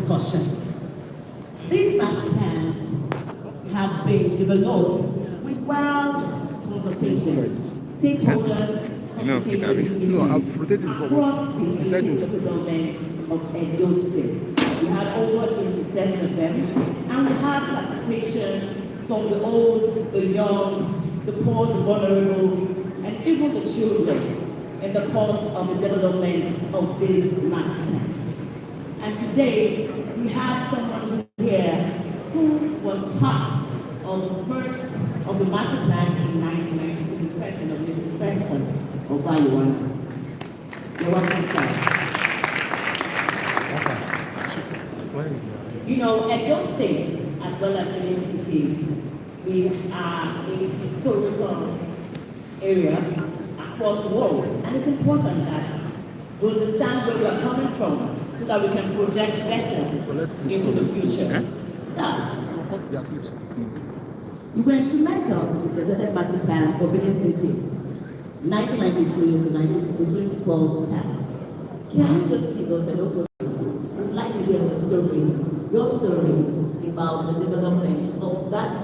discussion. These master plans have been developed with wide consultations, stakeholders consultated across the local government of Edo State. We had over 27 of them, and we had participation from the old, the young, the poor, the vulnerable, and even the children in the course of the development of these master plans. And today, we have someone here who was part of the first of the master plan in 1992, the person of Mr. Festus Obayiwana. You're welcome, sir. You know, Edo State, as well as Benin City, we are a historical area across the world, and it's important that we understand where we are coming from so that we can project better into the future. So, you were instrumental to the Gazetted Master Plan for Benin City, 1992 to 2012 plan. Can you just give us an overview? We'd like to hear the story, your story about the development of that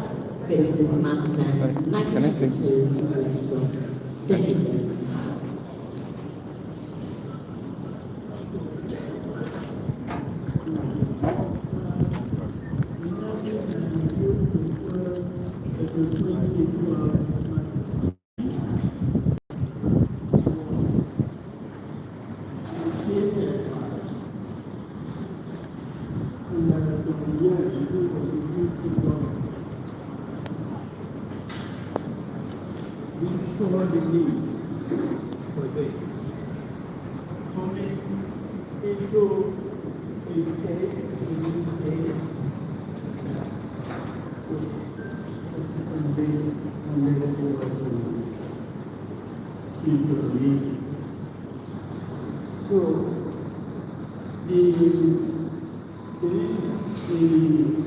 Benin City Master Plan, 1992 to 2012. Thank you, sir. We saw the need for this. Coming into a state, subsequently handed over to Chief of the Meeting. So, the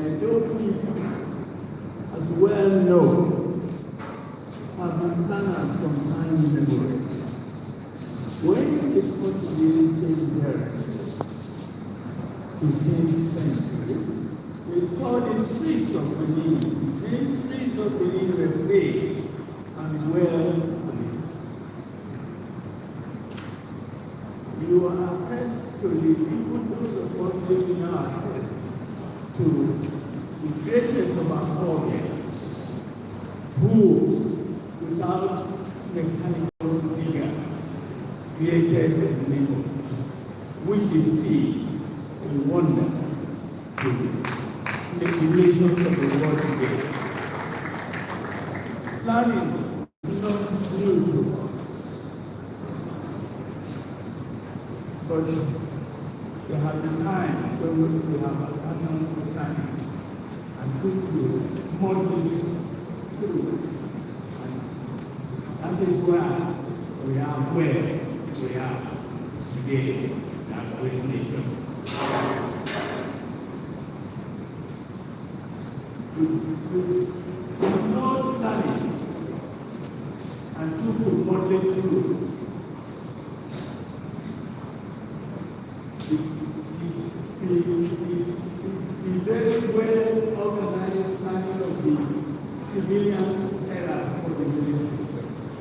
Edo people, as well known, have been planned from time immemorial. When the Portuguese came here, 15th century, they saw the streets of Benin. These streets of Benin were paved and well managed. You are attest to the people, those of us living now attest to the greatness of our forebears, who, without mechanical diggers, created the neighborhood, which is still a wonder to the nations of the world today. Planning is not new to us, but there have been times when we have abandoned the planning and took to models through. That is why we are where we are today in our great nation. We ignored planning and took to modeling through. The very well organized planning of the civilian era for the military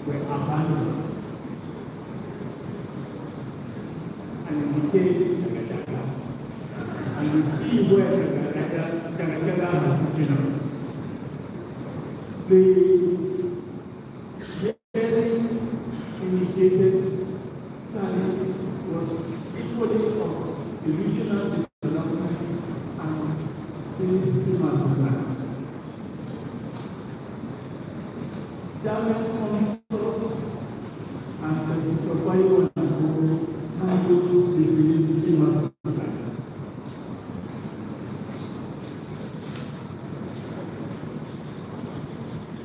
were abandoned. And it became Jagajaga. And we see where Jagajaga has been. The very initiated planning was equally of the regional development and Ministry Master Plan. Diamond Council and Francis Obayiwana who handle the Ministry Master Plan.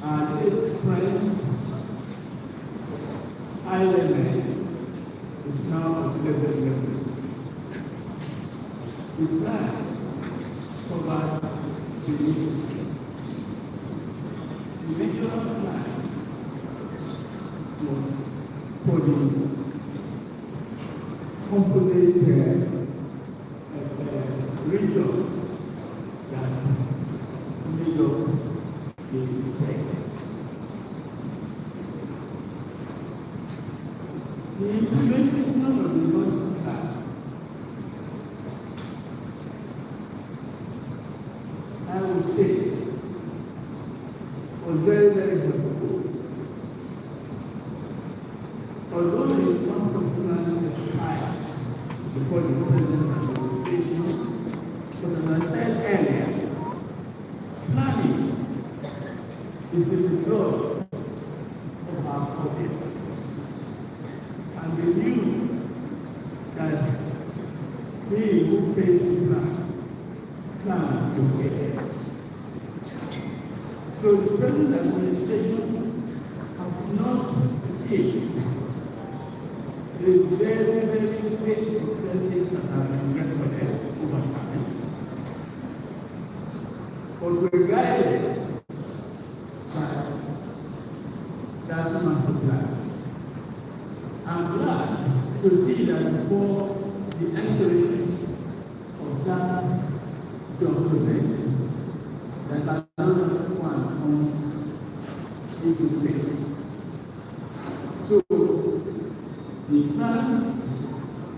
And its friend, Ireland, is now level. The plan covered the ministry. The regional plan was for the composite regions that made up the state. The implementation of the Master Plan, I would say, was very, very helpful. Although the Master Plan expired before the present administration, but as I said earlier, planning is in the blood of our forebears. And they knew that he who fails to plans to fail. So the present administration has not achieved the very, very great successes that have been recorded over time. But we're guided by that master plan. I'm glad to see that before the expiration of that document, that another one comes into play. So, the plans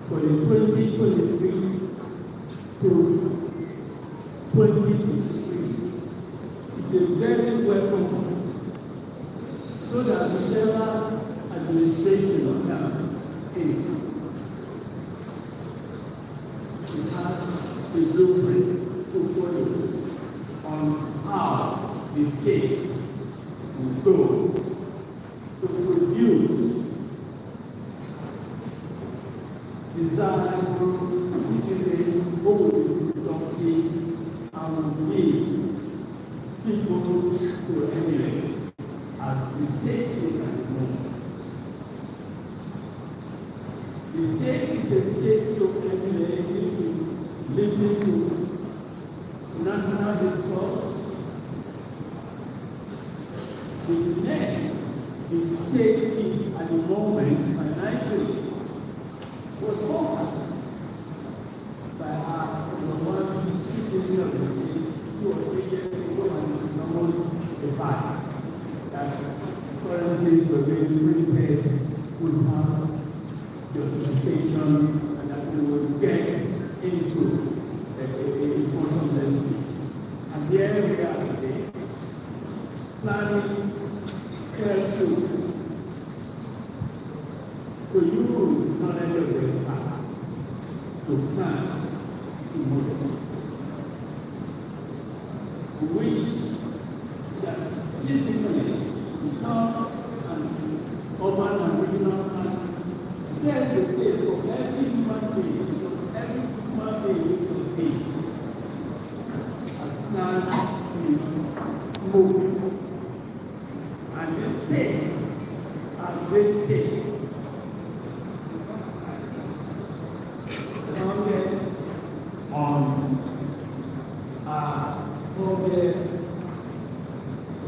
for the 2023 to 2063 is a very welcome one, so that whichever administration comes in, it has a blueprint to follow on how the state will go to produce desirable citizens who will be productive and will be people to emulate as the state is at the moment. The state is a state to emulate if you listen to national discourse. The next, the state is at the moment financially was forecast by the one citizen of the state who was taken ago and almost a fact that currencies were being repaid without justification and that we would get into a bottomless pit. And here we are today, planning carefully to use knowledge of the past to plan tomorrow. We wish that physically, the town and urban and regional plan set the place for every human being which was made. As plan is moving. And this state, our great state, founded on progress,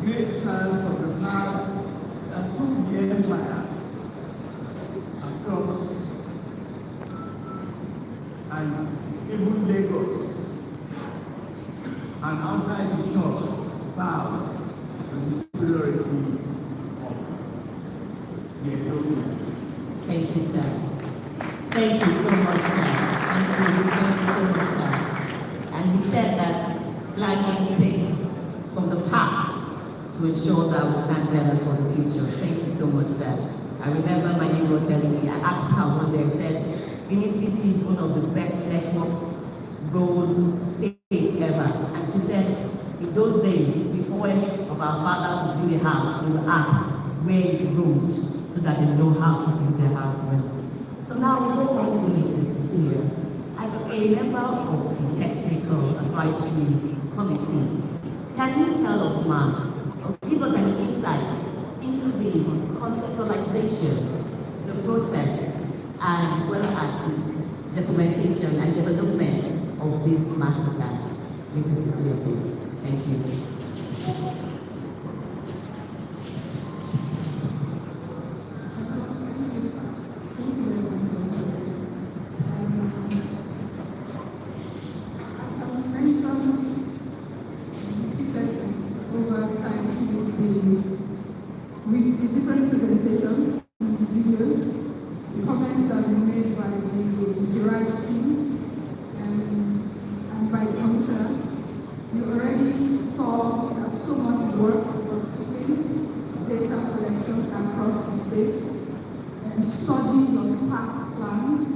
great plans of the past that took the empire across and even Lagos and outside the shore bowed to the superiority of the Ethiopian. Thank you, sir. Thank you so much, sir. Thank you so much, sir. And he said that planning takes from the past to ensure that we plan better for the future. Thank you so much, sir. I remember my neighbor telling me, I asked her one day, I said, Benin City is one of the best network roads states ever. And she said, in those days, before any of our fathers would build a house, we would ask, where is the road? So that they know how to build their house well. So now we go on to Mrs. Cecilia. As a member of the Technical Advisory Committee, can you tell us, ma'am, or give us an insight into the conceptualization, the process, as well as the documentation and development of this master plans? Mrs. Cecilia, please. Thank you. As so much work was put in, data collection across the state, and studies of past plans,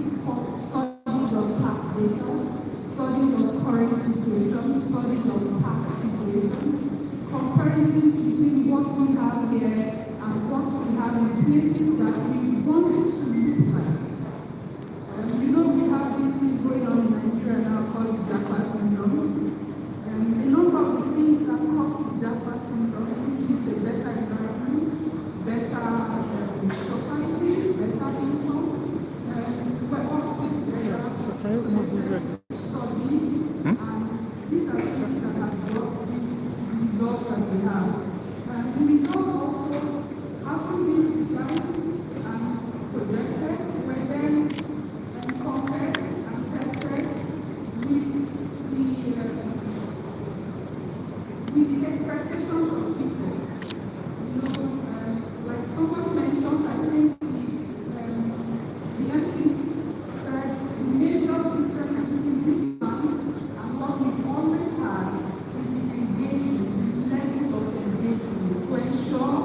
studies of past data, studies of current situations, studies of past situations, comparisons between what we have here and what we have in places that we want it to look like. We have these things going on in Nigeria now called Japa syndrome. A number of the things that cause Japa syndrome, which is a better environment, better society, better income, we're all put together, study, and these are things that have brought these results that we have. And the results also haven't been designed and projected, were then compared and tested with the expectations of people. Like someone mentioned, I think the MC said the major difference between this plan and what we've always had is the engagement, the level of engagement to ensure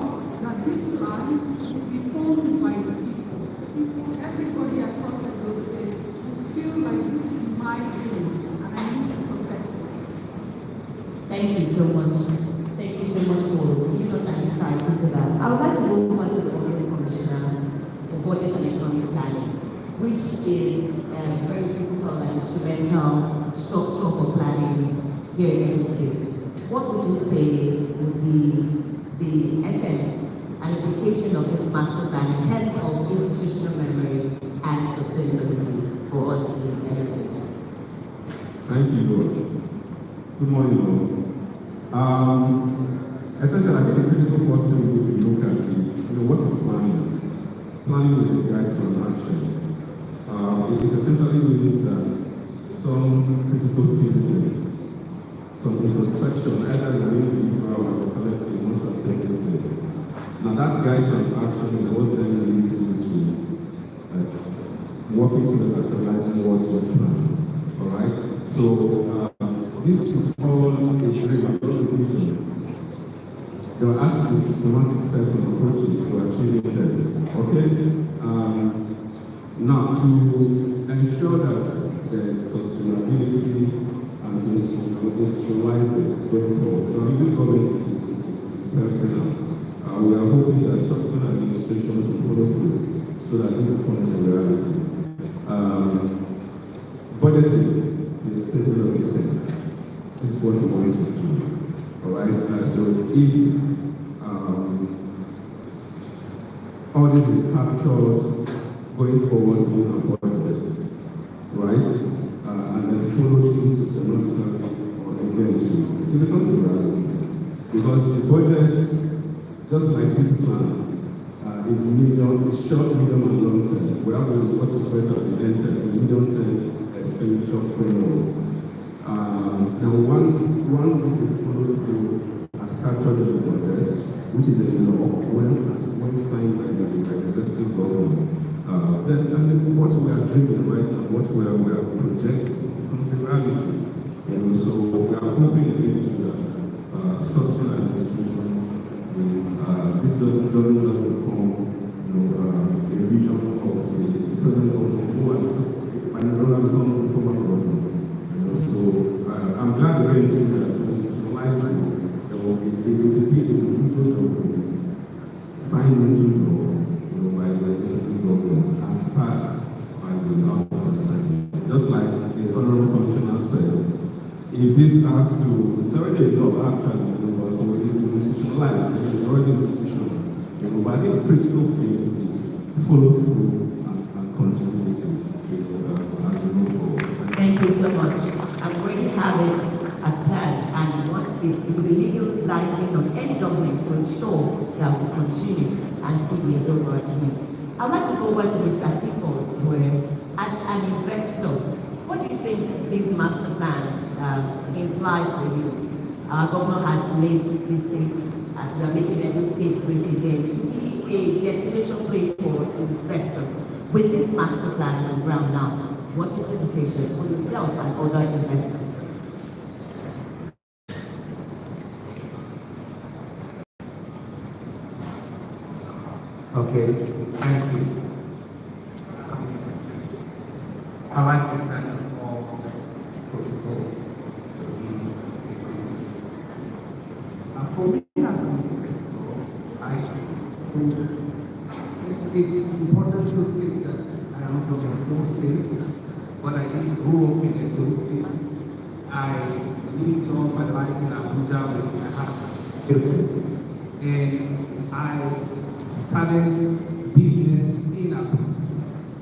that this plan will be owned by the people. Everybody across the state will feel like this is my dream and I need to protect it. Thank you so much. Thank you so much for giving us an insight into that. I would like to go over to the Honorable Commissioner for Budget and Economic Planning, which is a very critical and instrumental structure for planning here in Edo State. What would you say would be the essence and implication of this master plan in terms of institutional memory and sustainability for us in Edo State? Thank you, Lord. Good morning, Lord. Essentially, I think the critical first thing we need to look at is, what is planning? Planning is a guide to an action. It essentially means that some critical thinking, some introspection, either in an individual or as a collective, must have taken place. Now, that guide to an action is what then leads you to working to the actualizing what's your plans. All right? So, this is all a dream, all a vision. There are actually systematic steps and approaches to achieving them. Okay? Now, to ensure that there is sustainability and to institutionalize it going forward. Now, this government is helping out. We are hoping that subsequent administrations will follow through so that this becomes a reality. Budgeting is a statement of intent. This is what we want to do. Alright? So if all this is captured going forward in our budget, right? And then followed through systematically or eventually, it becomes a reality. Because the budget, just like this plan, is short, medium, and long term. We have what's referred to as the end term, the medium term expenditure framework. Now, once this is followed through as captured in the budget, which is a law, when signed by the executive government, then what we are dreaming right now, what we are projecting, becomes a reality. So we are hoping again to that subsequent administrations, this doesn't just become a vision of the present government who has, and another becomes a former government. So I'm glad we're going to institutionalize this. It will be a legal document signed into law by the executive government as passed by the House of Representatives. Just like the Honorable Commissioner said, if this has to, it's already a law actually, but so this is institutionalized, it's already institutional. But I think the critical thing is follow through and continue to as we move forward. Thank you so much. I'm going to have it as planned, and once it will be legal binding on any government to ensure that we continue and see the overall dream. I'd like to go over to Mr. Clifford, where, as an investor, what do you think these master plans imply for you? Our governor has made this state, as we are making every state great again, to be a destination place for investors. With this master plan on ground now, what is the implication for yourself and other investors? Okay, thank you. I like to thank all protocol existing. For me as an investor, it's important to say that I am from Edo State, but I didn't grow up in Edo State. I lived all my life in Abuja with my husband. And I started business in Abuja.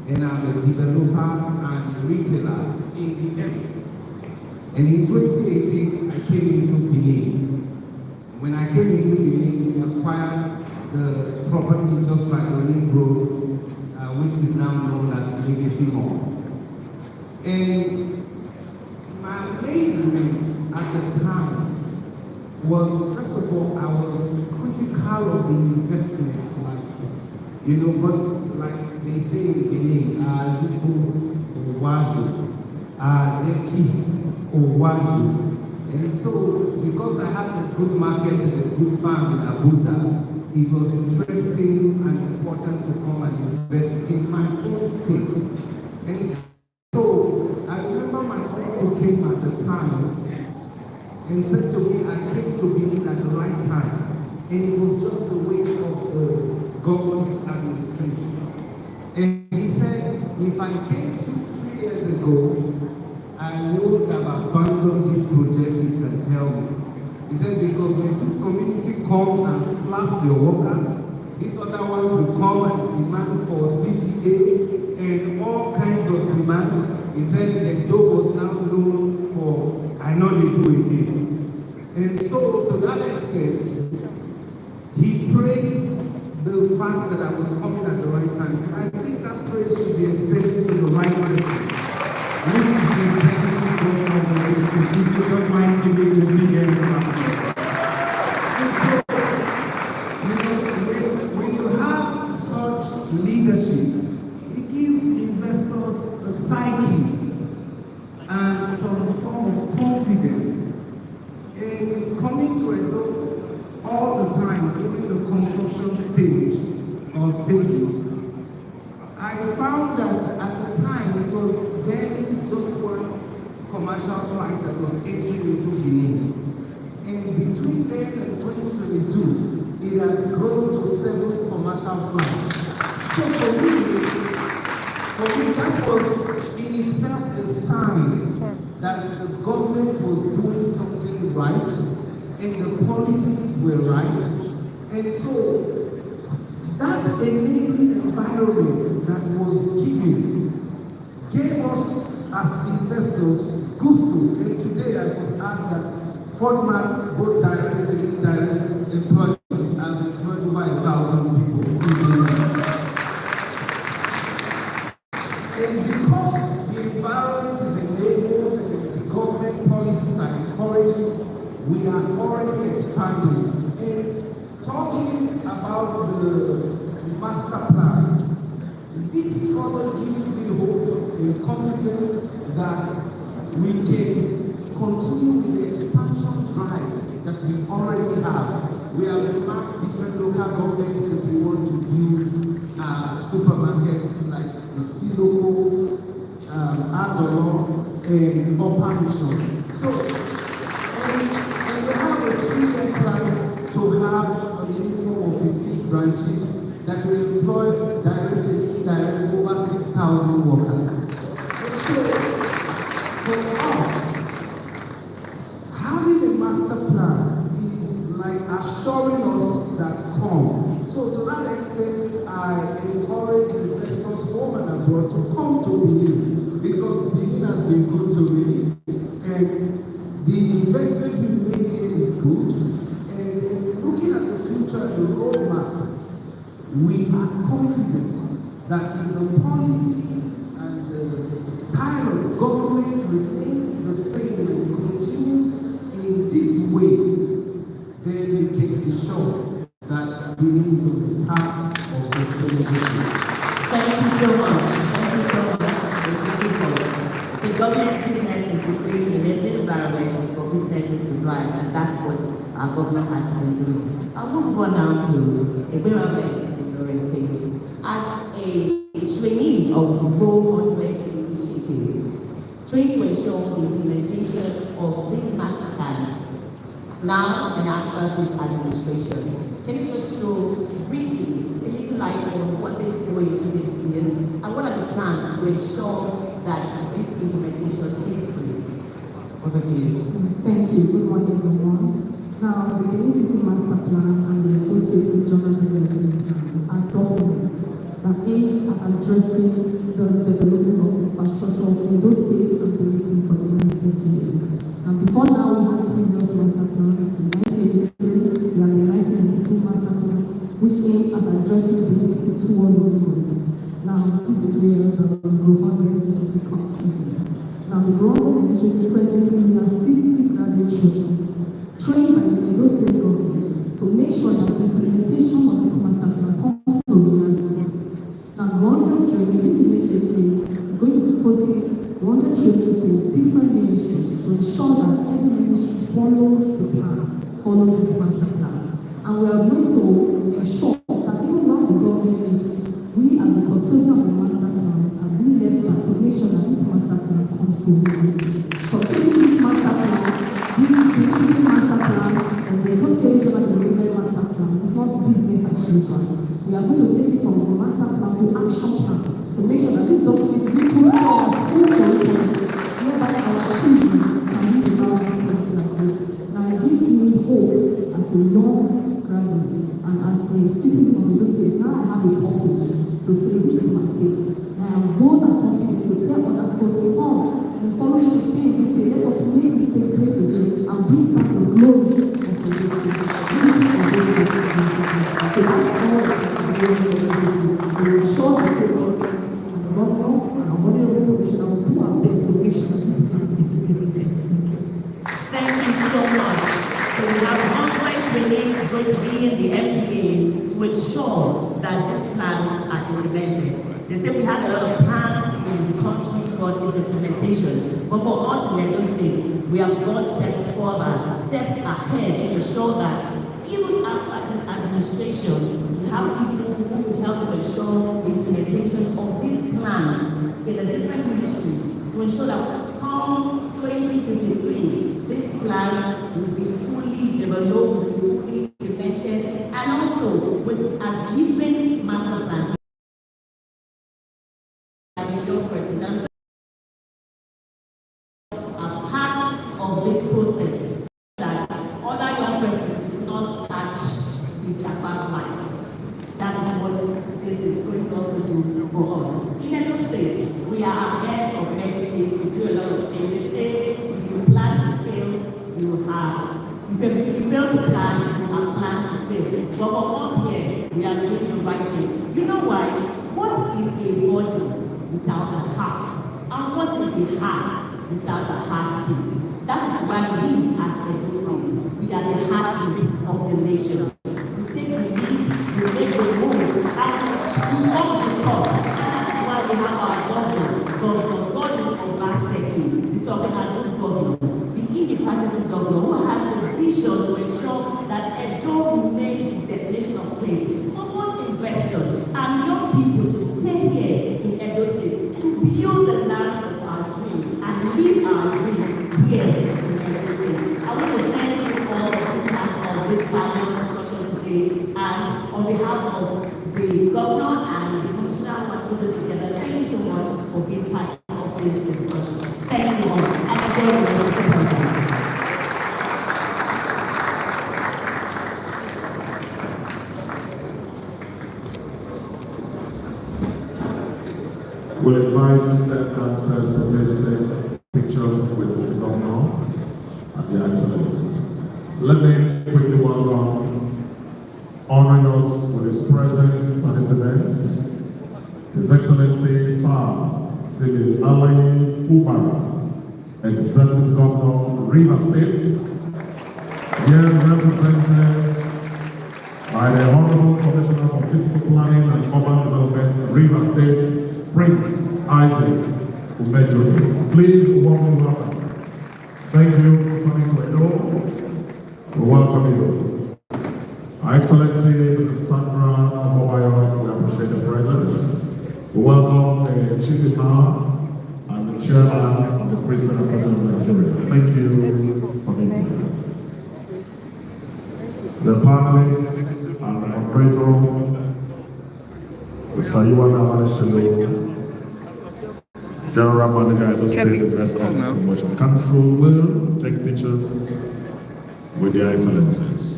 And I'm a developer and a retailer in the area. And in 2018, I came into Benin. When I came into Benin, we acquired the property just like the Ring Road, which is now known as Legacy Mall. And my amazement at the time was, first of all, I was critical of the investment, but like they say in Benin, Ajuku Owazu, Ajeki Owazu. And so, because I had a good market and a good farm in Abuja, it was interesting and important to come and invest in my own state. And so, I remember my uncle came at the time and said to me, I came to Benin at the right time. And it was just the way of the government's administration. And he said, if I came 2-3 years ago, I would have abandoned this project, you can tell me. He said, because when this community come and slap your workers, these other ones will come and demand for CTA and all kinds of demand. He said, Edo was now known for, I know they do again. And so, to that extent, he praised the fact that I was coming at the right time. I think that praise should be extended to the right person, which is the executive governor of the district. If you don't mind giving the big end and so, when you have such leadership, it gives investors a psyche and some form of confidence in coming to Edo all the time during the construction stage or stages. I found that at the time it was barely just one commercial flight that was entering into Benin. And between then and 2022, it had grown to 7 commercial flights. So for me, that was in itself a sign that the government was doing something right and the policies were right. And so that enabling environment that was given gave us as investors gusto. And today I must add that Format, both direct and indirect employees, have employed over 1,000 people. And because the environment is enabled and the government policies are encouraging, we are already expanding. And talking about the master plan, this further gives me hope and confidence that we can continue with the expansion drive that we already have. We have mapped different local governments that we want to build supermarket like the Siloko, Adolo, and Upper Mission. So, and we have a 3-year plan to have a minimum of 15 branches that will employ direct and indirect over 6,000 workers. And so, for us, having a master plan is like assuring us that come. So to that extent, I encourage investors home and abroad to come to Benin because Benin has been good to me. And the investment we make here is good. And looking at the future, the roadmap, we are confident that if the policies and the style of government remains the same and continues in this way, then we can be sure that Benin is on the path of sustainability. Thank you so much. Thank you so much, Mr. People. So government's business is to create an environment for businesses to thrive, and that's what our government has been doing. I'll move on now to Eberabe. Edo State. As a trainee of the Role 100 initiative, trying to ensure the implementation of these master plans now and after this administration. Can you just show briefly a little light on what this Role initiative is and what are the plans to ensure that this implementation takes place? Over to you. Thank you. Good morning, everyone. Now, the Benin City Master Plan and the Edo State Regional Development Plan are documents that aims at addressing the development of infrastructure of Edo State and Benin City for the next 6 years. And before now, we had a previous master plan in 1983 and the 1992 master plan, which aimed at addressing Benin City toward the road. Now, this is where the Global Initiative comes in. Now, the Global Initiative presently has 60 graduate students trained by the Edo State government to make sure that the implementation of this master plan comes to reality. Now, London training, this initiative is going to be posting London training to different ministries to ensure that every ministry follows the plan, follows this master plan. And we are going to ensure that even while the government is, we as the custodian of the master plan are being led to make sure that this master plan comes to reality. For taking this master plan, this master plan and the Edo State Regional Development Master Plan, it's not business as usual. We are going to take it from the master plan to action plan to make sure that this document will put forward school curriculum whereby our children can be about this master plan. Now, it gives me hope as a young graduate and as a citizen of Edo State. Now I have a purpose to say this is my state. And I am bold and confident to tell other people to come and follow me to stay in this state. Let us make this state great again and bring back the glory of the state. So that's all that we will show the state government and the governor and our honorable commissioner will do our best to make sure that this plan is implemented. Thank you so much. So we have 100 trainees going to be in the MDAs to ensure that these plans are implemented. They say we have a lot of plans in the country for this implementation, but for us in Edo State, we have gone steps forward, steps ahead to ensure that even after this administration, we have people who will help to ensure the implementation of these plans in the different ministries to ensure that come 2023, these plans will be fully developed, fully implemented, and also with as given master plans. Are part of this process that other young persons do not catch the Japan flights. That is what this is going to also do for us. In Edo State, we are ahead of many states. We do a lot of things. They say if you plan to fail, you will have. If you fail to plan, you have planned to fail. But for us here, we are doing the right things. You know why? What is a body without a heart? And what is a heart without the heartbeat? That is why we as Edo State, we are the heartbeat of the nation. We take the lead, we make the move, and we walk the talk. And that is why we have our governor of Baseki, the Tokenadu governor, the indefatigable governor who has the vision to ensure that Edo remains the destination of place for both investors and young people to stay here in Edo State, to build the land of our dreams and live our dreams here in Edo State. I want to thank you all for being part of this final discussion today, and on behalf of the governor and the commissioner who has put this together, thank you so much for being part of this discussion. Thank you all, and enjoy the rest of the program. We'll invite the dancers to please take pictures with Mr. Governor and the Excellencies. Let me quickly welcome, honoring us with his presence at this event, His Excellency Sir Cyril Ali Fubara, Executive Governor, Rivers State, here represented by the Honorable Commissioner for Fiscal Planning and Urban Development, Rivers State, Prince Isaac Umejo. Please warmly welcome. Thank you for coming to Edo. We welcome you. I Excellency Mrs. Sandra Omobayo, we appreciate your presence. We welcome the Chief Imam and the Chairman of the Christian Assembly of Nigeria. Thank you for being here. The panelists and the moderator, Mr. Yuan Amaneshelo, General Manager of the State Investment Promotion Council, will take pictures with their excellencies.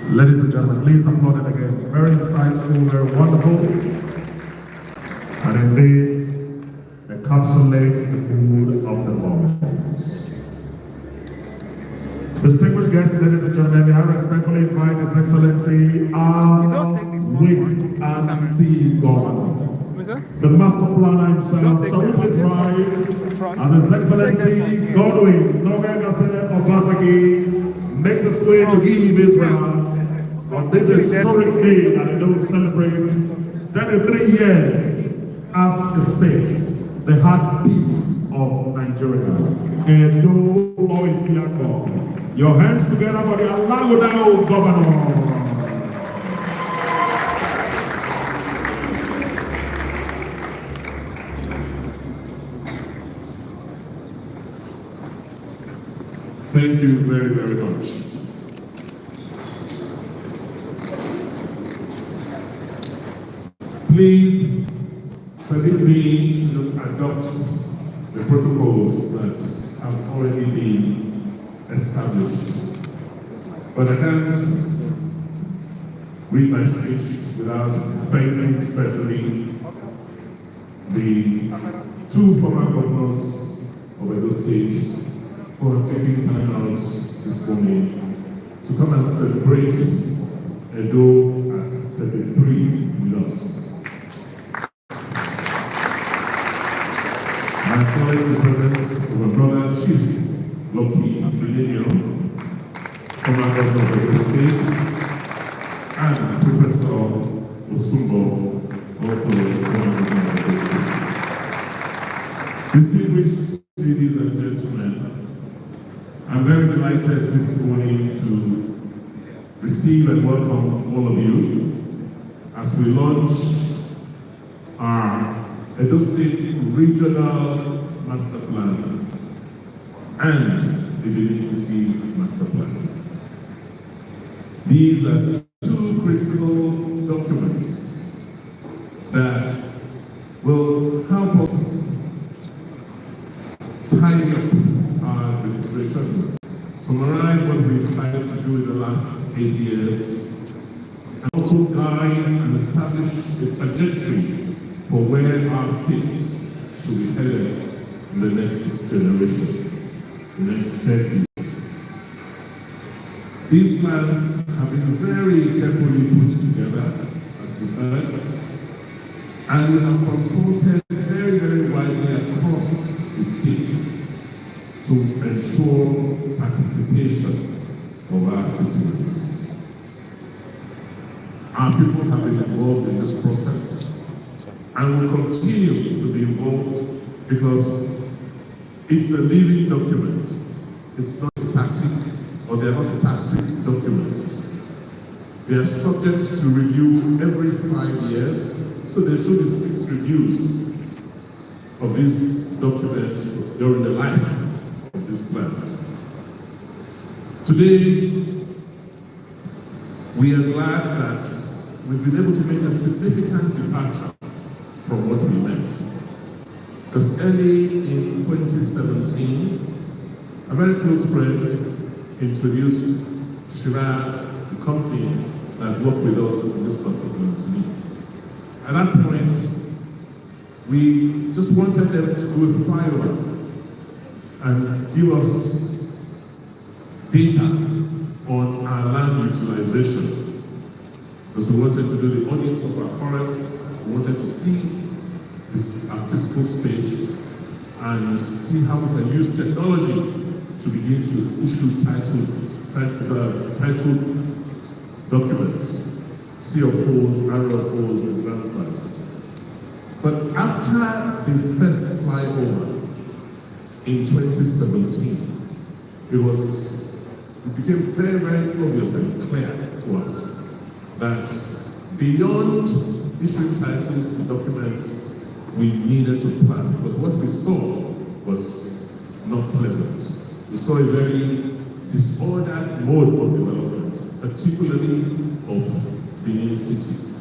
Ladies and gentlemen, please applaud it again. Very insightful, very wonderful, and indeed encapsulates the mood of the moment. Distinguished guests, ladies and gentlemen, I respectfully invite His Excellency our Wig and Sea Governor, the Master Planner himself. Shall we please rise as His Excellency Godwin Nogagasele Obasaki makes his way to give his remarks on this historic day that it will celebrate 33 years as a state, the heartbeats of Nigeria. Edo Oisiako. Your hands together for the Alagodao Governor. Thank you very, very much. Please permit me to just adopt the protocols that have already been established. But I can't read my speech without thanking especially the two former governors of Edo State who have taken time out this morning to come and celebrate Edo at 33 with us. I acknowledge the presence of my brother, Chief Loki Millennium, former governor of Edo State, and Professor Osumbo, also former governor of Edo State. Distinguished ladies and gentlemen, I'm very delighted this morning to receive and welcome all of you as we launch our Edo State Regional Master Plan and the Benin City Master Plan. These are two critical documents that will help us tidy up our administration, summarize what we've tried to do in the last 8 years, and also guide and establish the trajectory for where our states should be headed in the next generation, the next 30 years. These plans have been very carefully put together, as you heard, and we have consulted very, very widely across the state to ensure participation of our citizens. Our people have been involved in this process and will continue to be involved because it's a living document. It's not static, or they're not static documents. They are subject to review every 5 years, so there should be 6 reviews of these documents during the life of these plans. Today, we are glad that we've been able to make a significant departure from what we meant. Because early in 2017, a very close friend introduced Shiraz, the company that worked with us in this particular to me. At that point, we just wanted them to go fire and give us data on our land utilization. Because we wanted to do the audits of our forests, we wanted to see our physical space and see how we can use technology to begin to issue titled documents, CFOs, RFOs, and transfers. But after the first flyover in 2017, it was it became very, very obvious and clear to us that beyond issuing titles to documents, we needed to plan, because what we saw was not pleasant. We saw a very disordered mode of development, particularly of Benin City.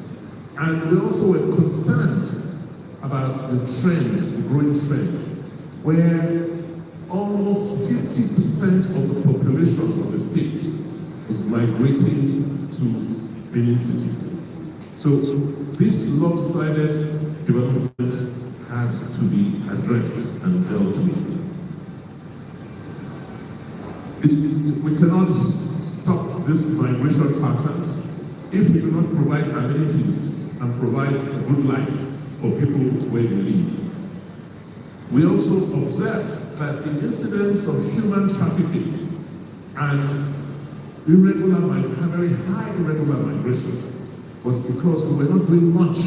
And we also were concerned about the trend, the growing trend, where almost 50% of the population of the state was migrating to Benin City. So this lopsided development had to be addressed and dealt with. We cannot stop this migration patterns if we do not provide amenities and provide a good life for people where they live. We also observed that the incidence of human trafficking and very high irregular migration was because we were not doing much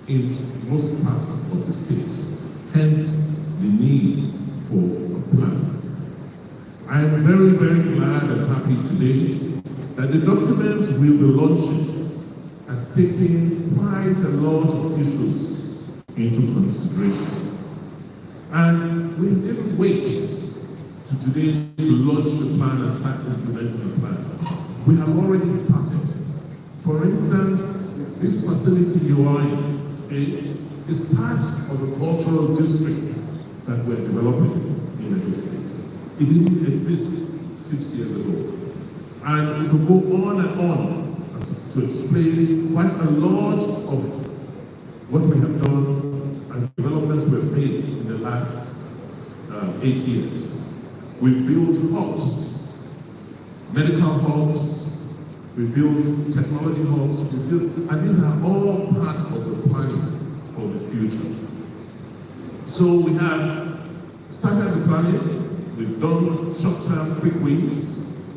in most parts of the state. Hence, the need for a plan. I am very, very glad and happy today that the document we'll be launching has taken quite a lot of issues into consideration. And we didn't wait to today to launch the plan and start implementing the plan. We have already started. For instance, this facility you are in today is part of the cultural district that we're developing in the district. It didn't exist 6 years ago. And we could go on and on to explain quite a lot of what we have done and developments we've made in the last 8 years. We built hubs, medical hubs, we built technology hubs, and these are all part of the planning for the future. So we have started the planning. We've done short-term quick wins.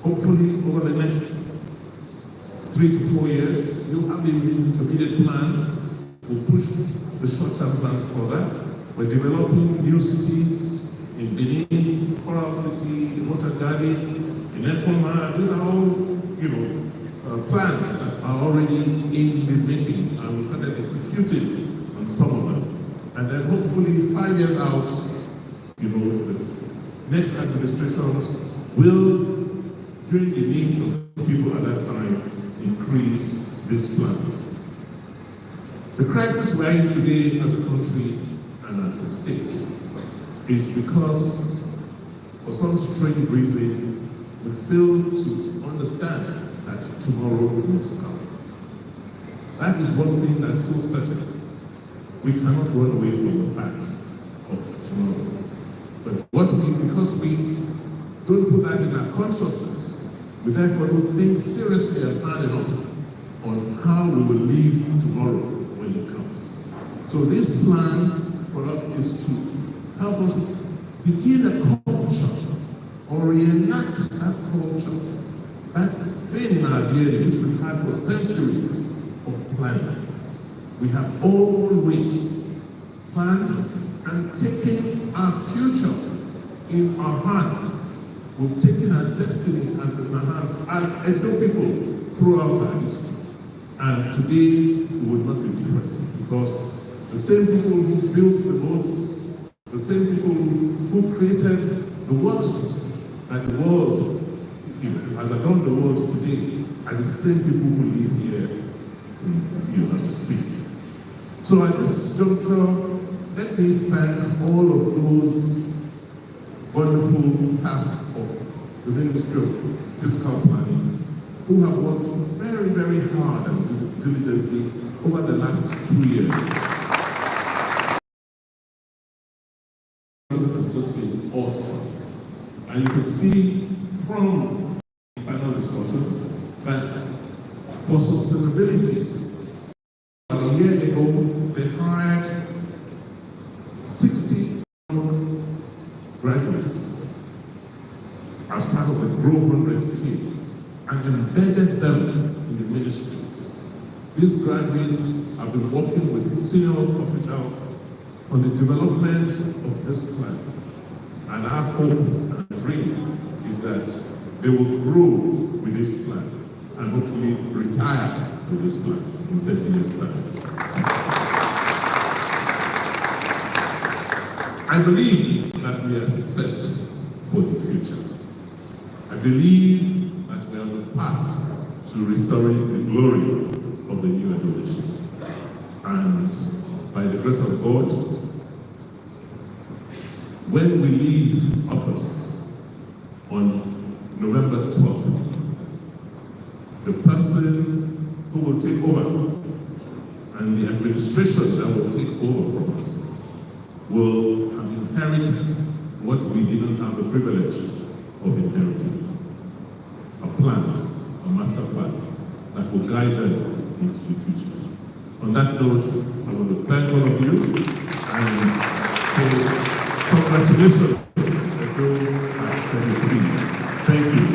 Hopefully, over the next 3 to 4 years, you'll have the intermediate plans. We'll push the short-term plans further. We're developing new cities in Benin, Coral City, in Motagadi, in Ekoma. These are all, plans that are already in the making, and we started executing on some of them. And then hopefully 5 years out, the next administrations will, during the needs of the people at that time, increase these plans. The crisis we're in today as a country and as a state is because, for some strange reason, we fail to understand that tomorrow must come. That is one thing that's so certain. We cannot run away from the fact of tomorrow. But because we don't put that in our consciousness, we therefore don't think seriously and hard enough on how we will live tomorrow when it comes. So this plan for us is to help us begin a culture or reenact that culture, that thing in our DNA which we've had for centuries of planning. We have always planned and taking our future in our hands. We've taken our destiny in our hands as Edo people throughout our history. And today, we will not be different, because the same people who built the roads, the same people who created the works that the world has adorned the world today, are the same people who live here as we speak. So at this juncture, let me thank all of those wonderful staff of the Ministry of Fiscal Planning who have worked very, very hard and diligently over the last 2 years. It's just been awesome. And you can see from panel discussions that for sustainability, about a year ago, they hired 60 graduates as part of the Grow 100 scheme and embedded them in the ministry. These graduates have been working with senior officials on the development of this plan. And our hope and dream is that they will grow with this plan and hopefully retire with this plan in 30 years' time. I believe that we are set for the future. I believe that we are on the path to restoring the glory of the new evolution. And by the grace of God, when we leave office on November 12th, the person who will take over and the administration that will take over from us will have inherited what we didn't have the privilege of inheriting. A plan, a master plan that will guide them into the future. On that note, I want to thank all of you and say congratulations, Edo as 23. Thank you.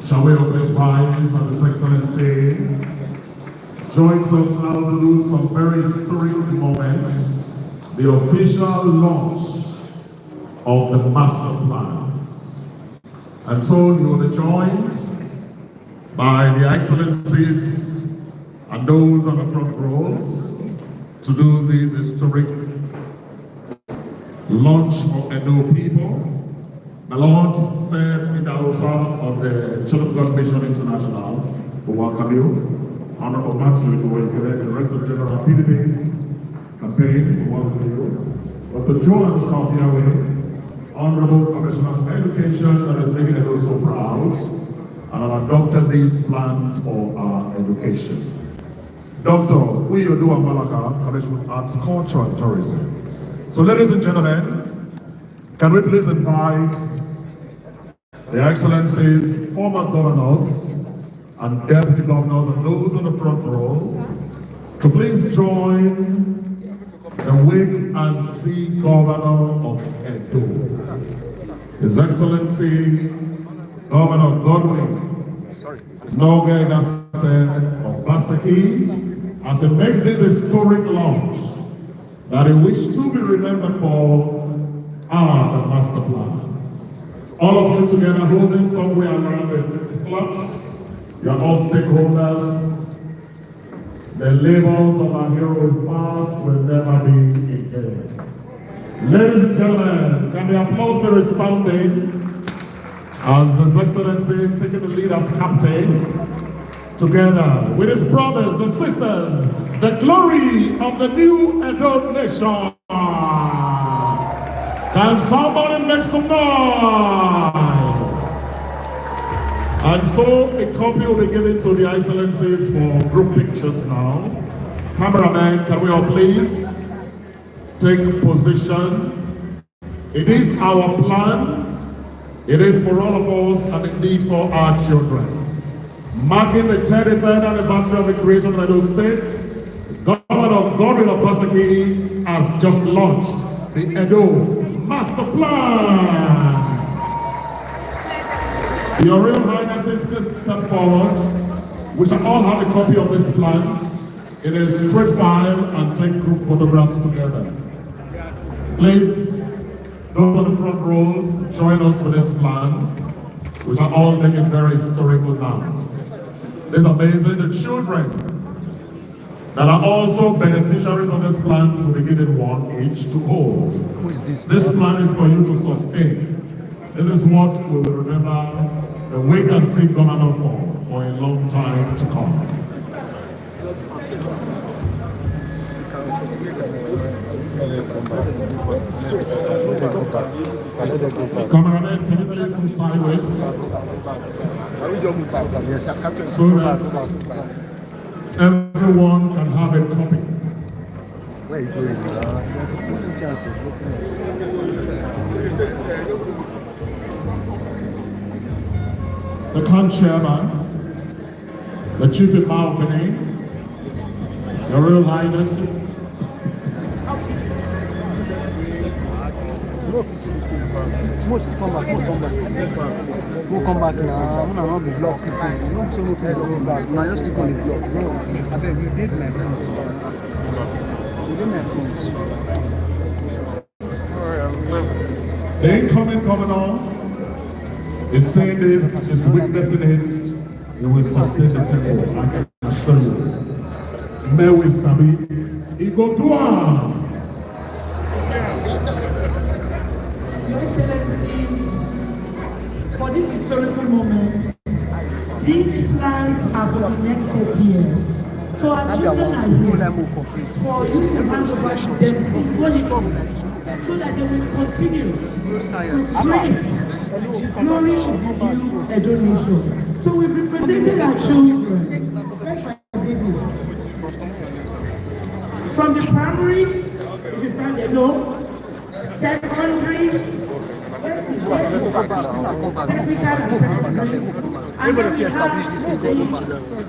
Shall we always rise as His Excellency joins us now to do some very historic moments, the official launch of the master plans. And so you will be joined by the Excellencies and those on the front rows to do this historic launch for Edo people. My Lord Feb Idahosa of the Church of God Mission International will welcome you. Honorable Matthew Iwekele, Director General PDP Campaign will welcome you. Dr. Joan South Yahweh, Honorable Commissioner for Education, that is making Edo so proud, and have adopted these plans for our education. Dr. Uyodu Amalaka, Commissioner of Arts, Culture and Tourism. So ladies and gentlemen, can we please invite the Excellencies, former governors and deputy governors and those on the front row to please join the wake and see Governor of Edo. His Excellency, Governor Godwin Nogegase Obaseki, as he makes this historic launch that he wished to be remembered for the master plans. All of you together holding somewhere around the clocks, you are all stakeholders. The labels of our heroes past will never be in vain. Ladies and gentlemen, can the applause be resounding as His Excellency taking the lead as captain, together with his brothers and sisters, the glory of the new Edo nation. Can somebody make some noise? And so a copy will be given to the Excellencies for group pictures now. Cameraman, can we all please take position? It is our plan. It is for all of us and indeed for our children. Marking the 33rd anniversary of the creation of Edo States, Governor Godwin Obaseki has just launched the Edo Master Plans. Your Royal Highnesses, please step forward. We shall all have a copy of this plan in a straight file and take group photographs together. Please, those on the front rows, join us for this plan. We shall all make it very historical now. It's amazing. The children that are also beneficiaries of this plan will be given one each to hold. This plan is for you to sustain. This is what we will remember the wake and see Governor for a long time to come. Cameraman, can you please come sideways so that everyone can have a copy. The Khan Chairman, the Chief Imam of Benin, Your Royal Highnesses, Most come back. Who come back now? I'm not be block people. Not so many people come back. Now just stick on the block. No, I beg you did my friends. You did my friends. The incoming governor is saying this, is witnessing it. He will sustain the temple. I can assure you. May we Sami, he go do am. Your Excellencies, for this historical moment, these plans are for the next 30 years. So our children are here for you to hand over to them symbolically so that they will continue to praise the glory of the new Edo nation. So we've represented our children. Where's my baby? From the primary, if you stand there, no. Secondary, technical and secondary. And then we have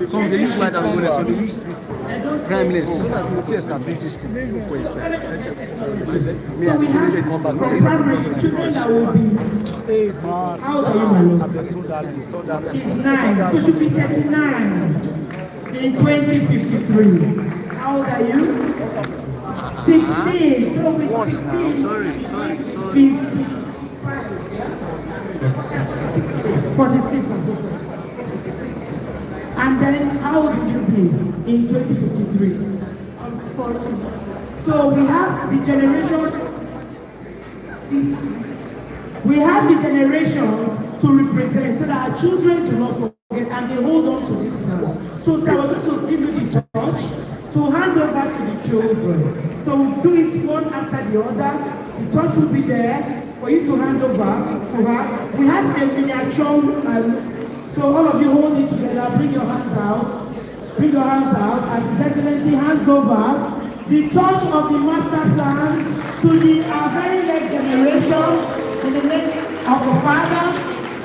Some they use light and so they use this prime minister so that we establish this thing. so we have from primary children that will be how old are you, my love? She's 9, so she'll be 39 in 2053. How old are you? 16. So with 16, 55, yeah? 46, I'm so sorry. And then how old will you be in 2053? 40. So we have the generation. We have the generations to represent so that our children do not forget and they hold on to these plans. So sir, we're going to give you the torch to hand over to the children. So we'll do it one after the other. The torch will be there for you to hand over to her. We have a miniature, so all of you hold it together. Bring your hands out. Bring your hands out as His Excellency hands over the torch of the master plan to the very next generation in the name of the Father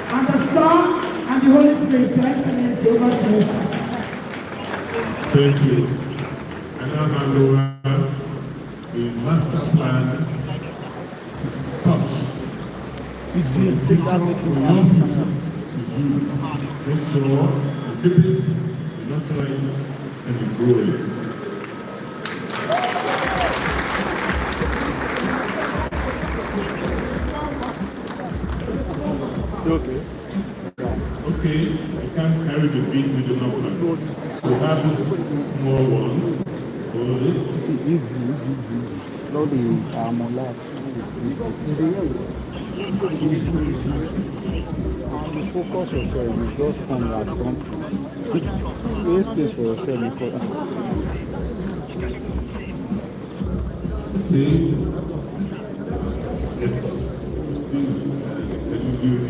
and the Son and the Holy Spirit. Your Excellency, over to you, sir. Thank you. And now hand over the master plan touch. It's the future for your future to you. Make sure you keep it, you nurture it, and you grow it. Okay. Okay, you can't carry the big with the number. So have this small one. Hold it. Easy. No, the alive. You focus yourself, you just come like front. There's space for yourself before. Okay. Yes. Please. Let me give.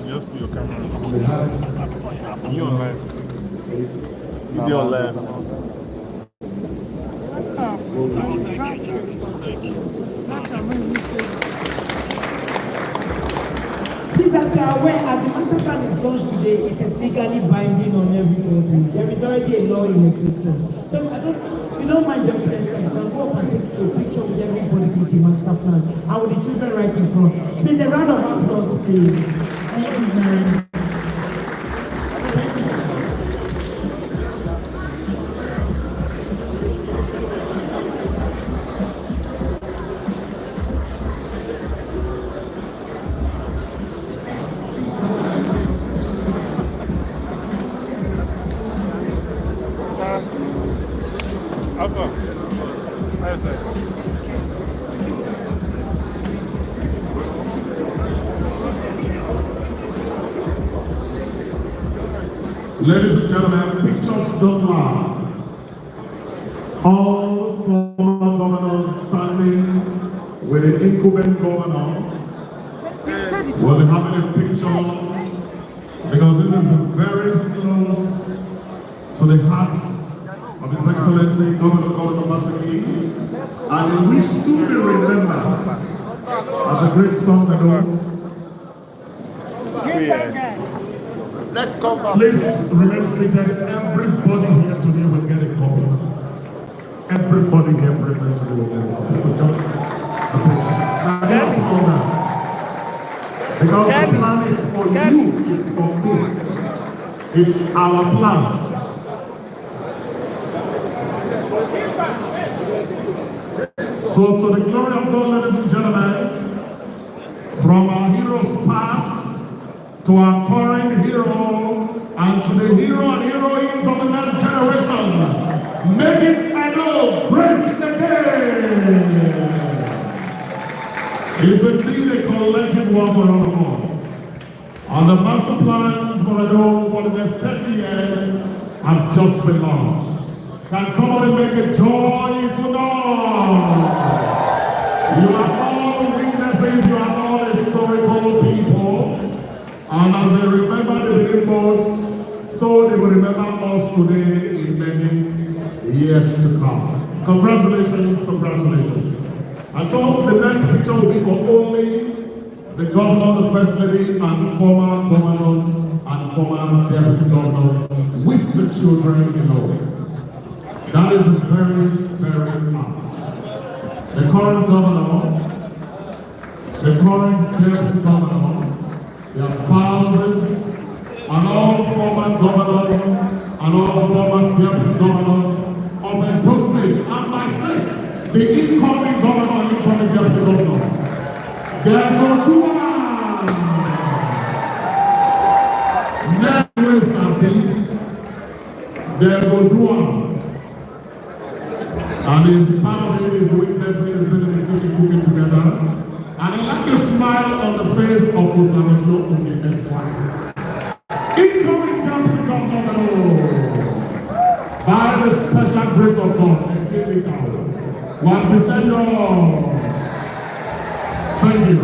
Just put your camera on. You on live. You on live. Please, as you are aware, as the master plan is launched today, it is legally binding on everybody. There is already a law in existence. So if you don't mind your excellency, you can go up and take a picture with everybody with the master plans and with the children right in front. Please, a round of applause, please. Thank you very much. Thank you, sir. Ladies and gentlemen, pictures don't lie. All former governors standing with the incumbent governor will be having a picture because this is very close to the hearts of His Excellency Governor Masaki, and he wish to be remembered as a great son. Let's come back. Please remain seated. Everybody here today will get a copy. everybody here present to the world. So just a picture. Now, I don't know that. Because the plan is for you, it's for me. It's our plan. So to the glory of God, ladies and gentlemen, from our heroes past to our current hero and to the hero and heroines of the next generation, make it Edo great again. It's indeed a collective work for all of us. And the master plans for Edo for the next 30 years have just been launched. Can somebody make a joyful noise? You are all witnesses, you are all historical people. And as they remember the beginning boats, so they will remember us today in many years to come. Congratulations, congratulations. And so the next picture will be for only the governor, the first lady, and former governors and former deputy governors with the children below. That is very, very much. The current governor, the current deputy governor, their spouses, and all former governors, and all former deputy governors of Edo State, and my friends, the incoming governor and incoming deputy governor. They are going to one. Never something. They are going to one. And his family, his witnesses, his dedication cooking together. And I like the smile on the face of Osarojo on the next one. Incoming deputy governor, by the special grace of God, and take it out. One percent. Thank you.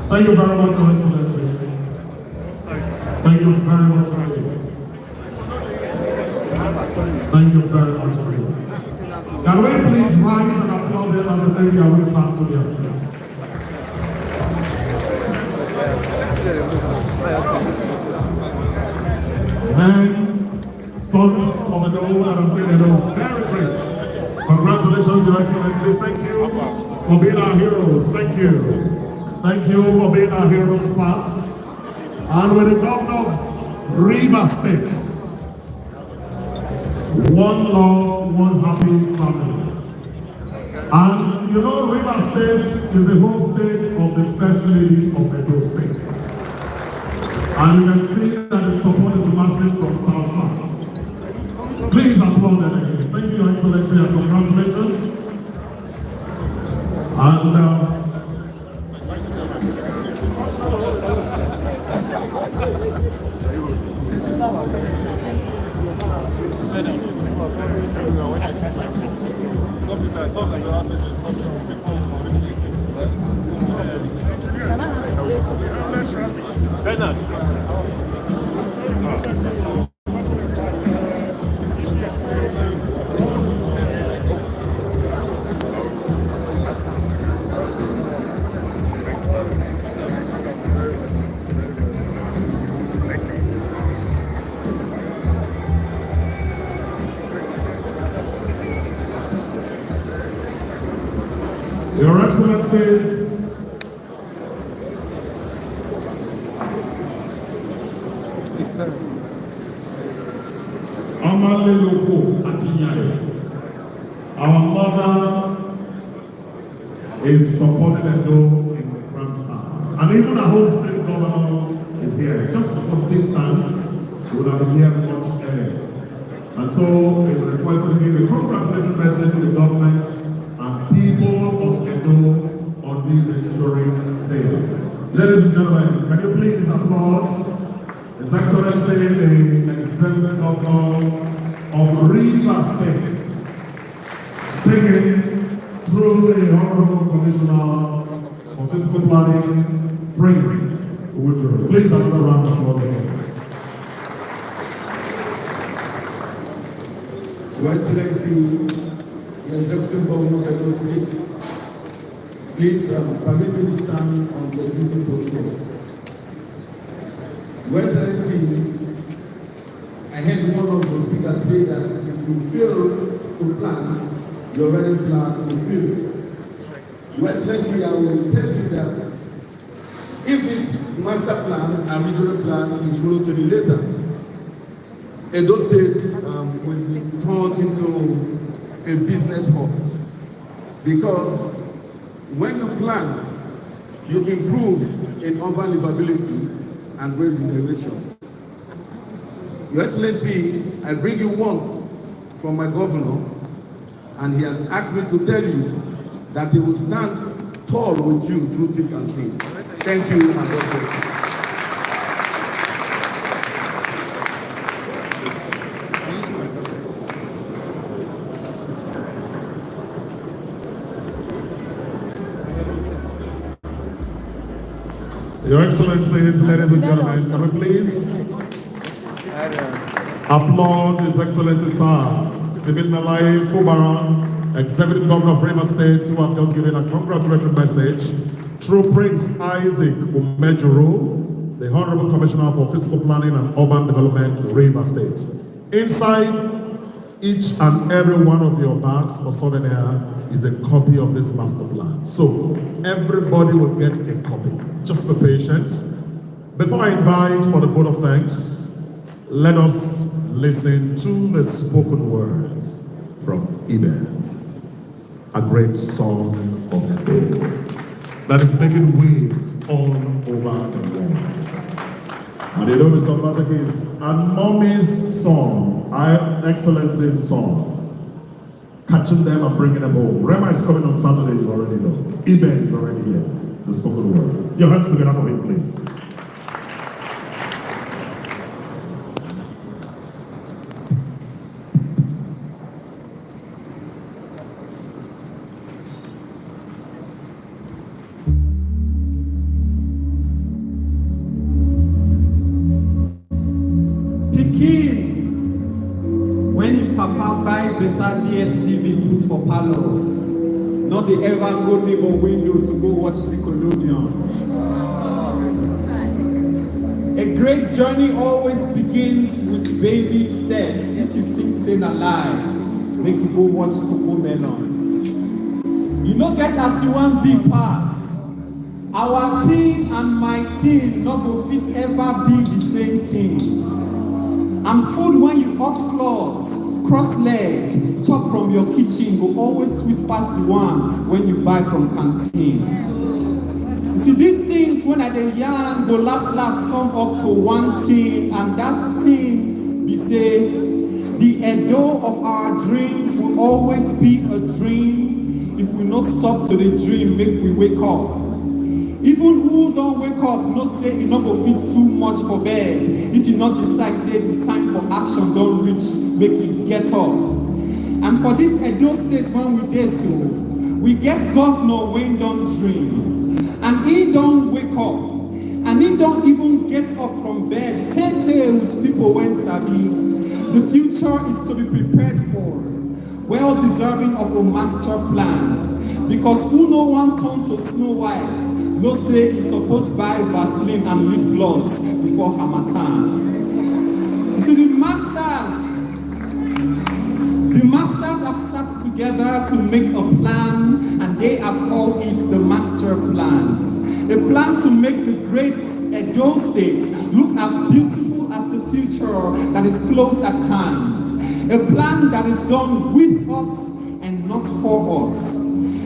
Thank you very much, Your Excellency. Thank you very much, Thank you very much, Can we please rise and applaud them as they make their way back to their seats? Men, sons of the old and of the very great. Congratulations, Your Excellency. Thank you for being our heroes. Thank you. Thank you for being our heroes past. And with the governor of Rivers State. One love, one happy family. And you know, Rivers State is the home state of the First Lady of Edo State. And you can see that the support is massive from South South. Please applaud them again. Thank you, Your Excellency, and congratulations. And Your Excellencies, Amale Loko Atinyai, our mother is supporting Edo in the grandstand. And even our home state governor is here. Just from distance, we would have been here much earlier. And so it's requested to give a congratulatory message to the government and people of Edo on this historic day. Ladies and gentlemen, can you please applaud His Excellency, the Executive Governor of Rivers State, speaking through the Honorable Commissioner for Fiscal Planning, Prince Woodrow. Please have a round of applause again. Your Excellency, the Executive Governor of Edo State, please permit me to stand on the existing protocol. Your Excellency, I heard one of the speakers say that if you fail to plan, you already plan to fill. Your Excellency, I will tell you that if this master plan and regional plan is followed to the letter, Edo State will be turned into a business hub. Because when you plan, you improve in urban livability and great generation. Your Excellency, I bring you one from my governor, and he has asked me to tell you that he will stand tall with you through thick and thin. Thank you, and God bless you. Your Excellencies, ladies and gentlemen, can we please applaud His Excellency Sir Sibit Nalai Fubaran, Executive Governor of Rivers State, who have just given a congratulatory message through Prince Isaac Umejuru, the Honorable Commissioner for Physical Planning and Urban Development, Rivers State. Inside each and every one of your bags for souvenir is a copy of this master plan. So everybody will get a copy. Just be patient. Before I invite for the vote of thanks, let us listen to the spoken words from Iben, a great song of the day that is making waves all over the world. And you know, Mr. Obaseki is a mommy's song, Our Excellency's song. Catching them and bringing them home. Rema is coming on Saturday, you already know. Iben is already here, the spoken word. Your hands together for him, please. When you papa buy better DSTV put for parlor, not the ever go neighbor window to go watch Nickelodeon. A great journey always begins with baby steps. If you think saying a lie, make you go watch Coco Melon. You no get as you want big pass. Our team and my team not go fit ever be the same thing. And food when you off clothes, cross leg, chop from your kitchen go always sweet past the one when you buy from canteen. You see, these things when I dey yarn go last sum up to one thing, and that thing be say the Edo of our dreams will always be a dream if we no stop to the dream, make we wake up. Even who don't wake up, no say you no go fit too much for bed. If you not decide, say the time for action don't reach, make you get up. And for this Edo State when we dey so, we get Governor Wayne don't dream. And he don't wake up. And he don't even get up from bed. Tete with people when sabi. The future is to be prepared for. Well deserving of a master plan. Because who no one turn to Snow White, no say he's supposed to buy Vaseline and lip gloss before Harmattan. You see, the masters have sat together to make a plan, and they have called it the master plan. A plan to make the great Edo State look as beautiful as the future that is close at hand. A plan that is done with us and not for us.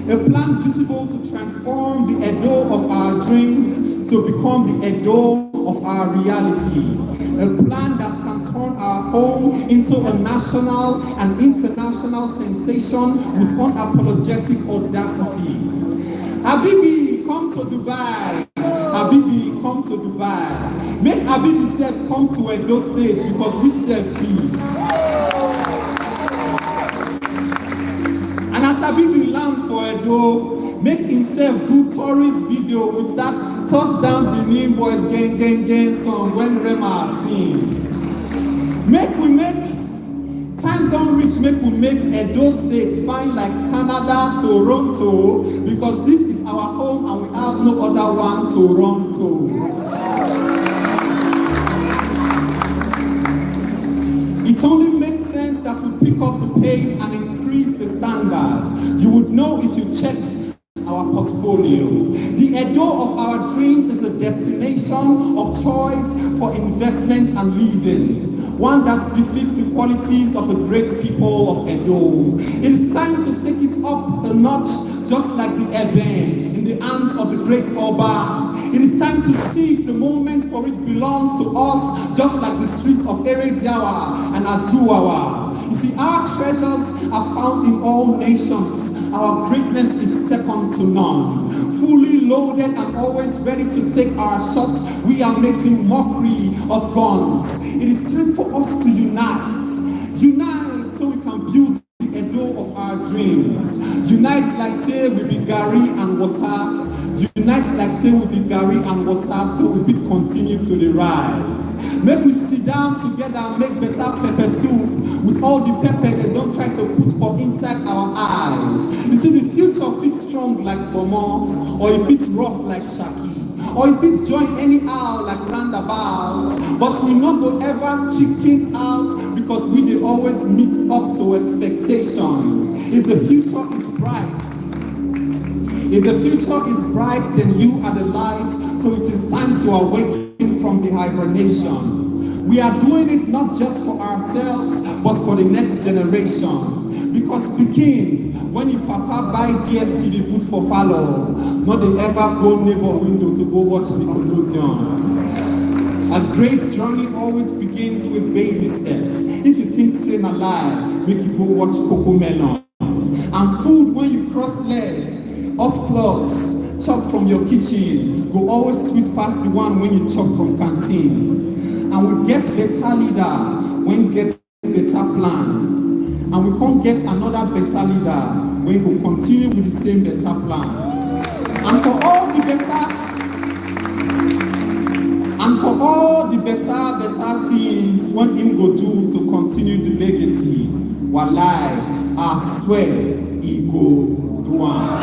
A plan visible to transform the Edo of our dream to become the Edo of our reality. A plan that can turn our home into a national and international sensation with unapologetic audacity. Habibi, come to Dubai. Habibi, come to Dubai. Make Habibi self come to Edo State because we self be. And as Habibi land for Edo, make himself do tourist video with that touchdown Benin boys gang song when Rema sing. Time don't reach, make we make Edo State fine like Canada, Toronto, because this is our home and we have no other one, Toronto. It only makes sense that we pick up the pace and increase know if you check our portfolio. The Edo of our dreams is a destination of choice for investment and living, one that befits the qualities of the great people of Edo. It is time to take it up a notch, just like the Eben in the hands of the great Oba. It is time to seize the moment, for it belongs to us, just like the streets of Erediawa and Aduawa. You see, our treasures are found in all nations. Our greatness is second to none. Fully loaded and always ready to take our shots, we are making mockery of guns. It is time for us to unite. Unite so we can build the Edo of our dreams. Unite like say we be Gary and water. Unite like say we be Gary and water, so we fit continue to the rise. Make we sit down together and make better pepper soup with all the pepper they don't try to put for inside our eyes. You see, the future fits strong like Bomo, or if it's rough like Shaki, or if it's joined anyhow like roundabouts. But we not go ever chicken out, because we dey always meet up to expectation. If the future is bright, if the future is bright, then you are the light, so it is time to awaken from the hibernation. We are doing it not just for ourselves, but for the next generation. Because speaking, when your papa buy DSTV put for follow, not they ever go neighbor window to go watch Nickelodeon. A great journey always begins with baby steps. If you think saying a lie, make you go watch Coco Melon. And food when you cross leg, off clothes, chop from your kitchen, go always sweet past the one when you chop from canteen. And we get better leader when we get better plan. And we can't get another better leader when we continue with the same better plan. And for all the better things when him go do to continue the legacy, walai, I swear, he go do one.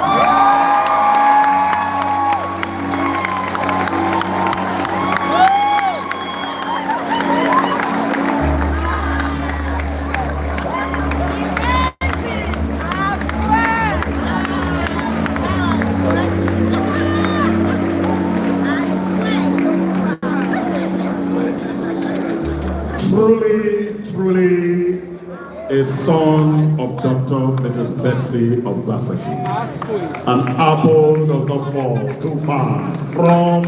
Truly a son of Dr. Mrs. Betsy Obaseki. An apple does not fall too far from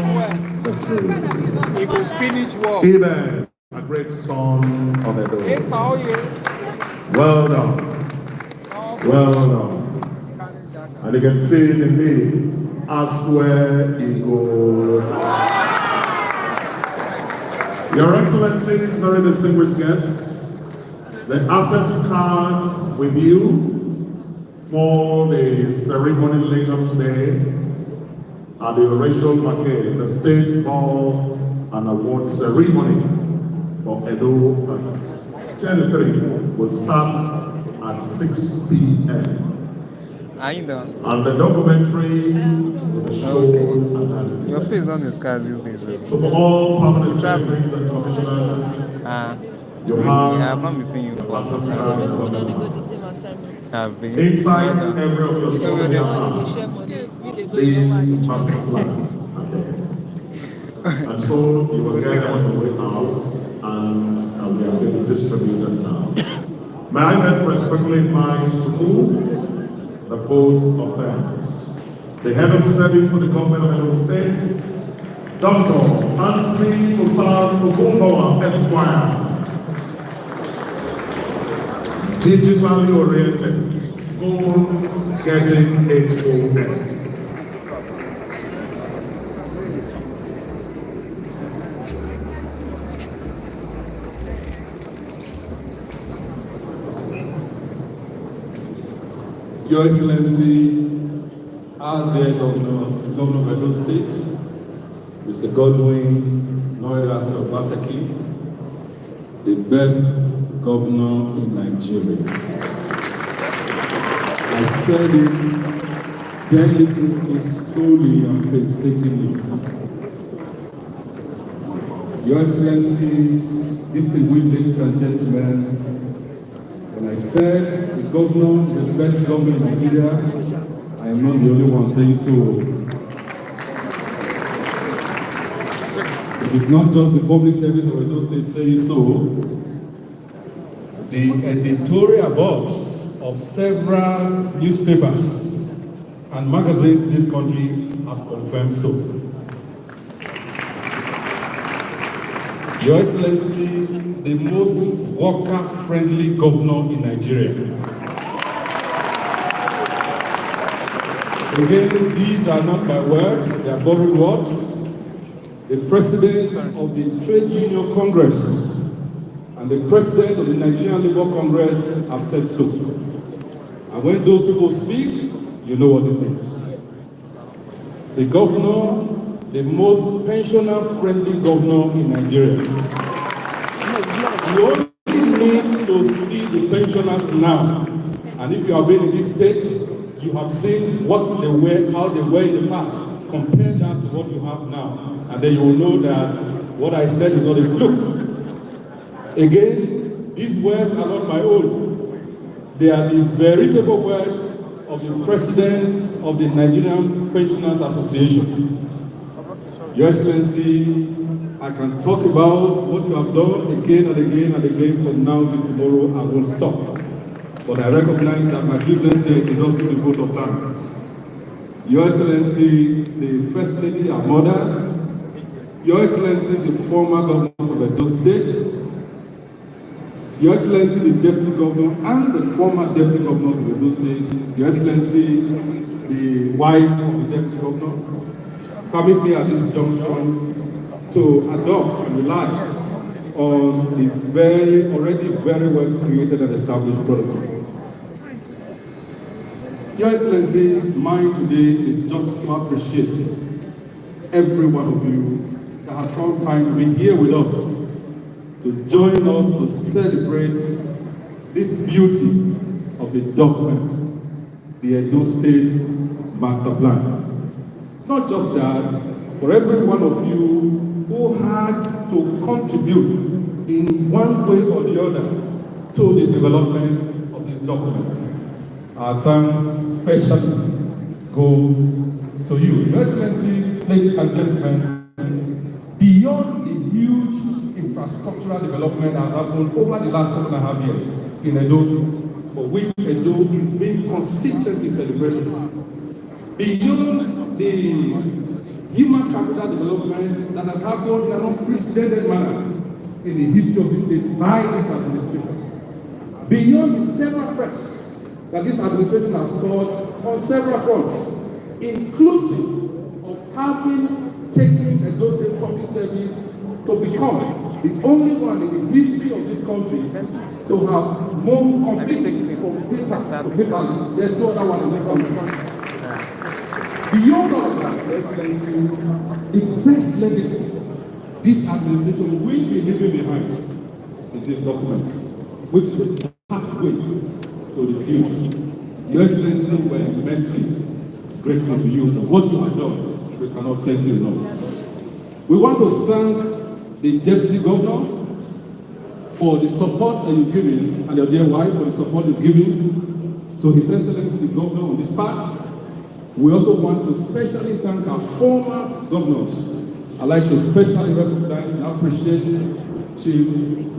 the tree. He will finish work. Even a great son of Edo. Well done. Well done. And you can see it indeed. I swear he goes. Your Excellencies, very distinguished guests, the access cards with you for the ceremony later today at the Horatio Parquet, the state ball and award ceremony for Edo and 23 will start at 6 p.m. And the documentary will be shown at that. Your face on the sky these days. So for all permanent secretaries and commissioners, you have not been seeing you for inside every of your social media, these master plans are there. And so you will get on the way out, and we are being distributed now. May I most respectfully invite to move the vote of thanks. The head of service for the government of Edo States, Dr. Anthony Osas Okumbawa, Esquire. Digitally oriented, goal getting HOS. Your Excellency, our dear Governor of Edo State, Mr. Godwin Noel Obaseki, the best governor in Nigeria. I said it deliberately, slowly, and painstakingly. Your Excellencies, distinguished ladies and gentlemen, When I said the governor is the best governor in Nigeria, I am not the only one saying so. It is not just the public service of Edo State saying so. The editorial boards of several newspapers and magazines in this country have confirmed so. Your Excellency, the most worker-friendly governor in Nigeria. Again, these are not my words, they are borrowed words. The President of the Trade Union Congress and the President of the Nigerian Labour Congress have said so. And when those people speak, you know what it means. The governor, the most pensioner-friendly governor in Nigeria. You only need to see the pensioners now. And if you have been in this state, you have seen what they were, how they were in the past. Compare that to what you have now. And then you will know that what I said is not a fluke. Again, these words are not my own. They are the veritable words of the President of the Nigerian Pensioners Association. Your Excellency, I can talk about what you have done again and again and again from now till tomorrow. I won't stop. But I recognize that my business here is not the vote of thanks. Your Excellency, the First Lady, our mother, Your Excellency, the former governors of Edo State, Your Excellency, the Deputy Governor and the former Deputy Governors of Edo State, Your Excellency, the wife of the Deputy Governor, permit me at this junction to adopt and rely on the already very well created and established protocol. Your Excellencies, mine today is just to appreciate every one of you that has found time to be here with us, to join us to celebrate this beauty of a document, the Edo State Master Plan. Not just that, for every one of you who had to contribute in one way or the other to the development of this document. Our thanks especially go to you. Your Excellencies, ladies and gentlemen, beyond the huge infrastructural development that has happened over the last 7.5 years in Edo, for which Edo is being consistently celebrated, beyond the human capital development that has happened in an unprecedented manner in the history of this state by this administration, beyond the several threats that this administration has scored on several fronts, inclusive of having taken Edo State Public Service to become the only one in the history of this country to have moved completely from paper to paperless. There's no other one in this country. Beyond all of that, Your Excellency, the best legacy this administration will be leaving behind is this document, which is the pathway to the future. Your Excellency, we are immensely grateful to you for what you have done. We cannot thank you enough. We want to thank the Deputy Governor for the support that you've given, and your dear wife for the support you've given to His Excellency the Governor on this part. We also want to specially thank our former governors. I'd like to especially recognize and appreciate Chief